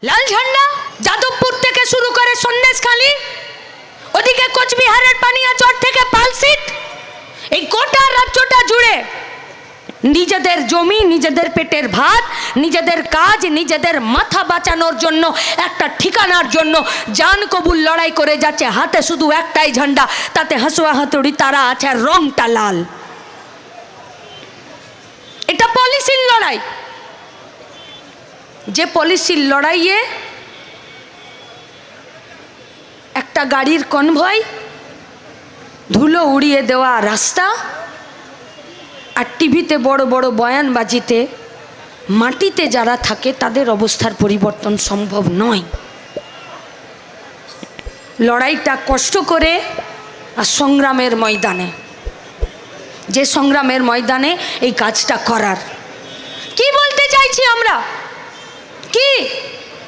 লাল ঝান্ডা যাদবপুর থেকে শুরু করে সন্দেশখালী, ওদিকে কোচবিহারের পানিয়াচর থেকে পালসিট, এই গোটা রাজ্যটা জুড়ে নিজেদের জমি, নিজেদের পেটের ভাত, নিজেদের কাজ, নিজেদের মাথা বাঁচানোর জন্য, একটা ঠিকানার জন্য জান কবুল লড়াই করে যাচ্ছে। হাতে শুধু একটাই ঝান্ডা, তাতে হাসুয়া হাতুড়ি তারা আছে, আর রংটা লাল। এটা পলিসির লড়াই, যে পলিসির লড়াইয়ে একটা গাড়ির কনভয়, ধুলো উড়িয়ে দেওয়া রাস্তা, আর টিভিতে বড় বড় বয়ানবাজিতে মাটিতে যারা থাকে তাদের অবস্থার পরিবর্তন সম্ভব নয়। লড়াইটা কষ্ট করে আর সংগ্রামের ময়দানে, যে সংগ্রামের ময়দানে এই কাজটা করার। কি বলতে চাইছি আমরা? কি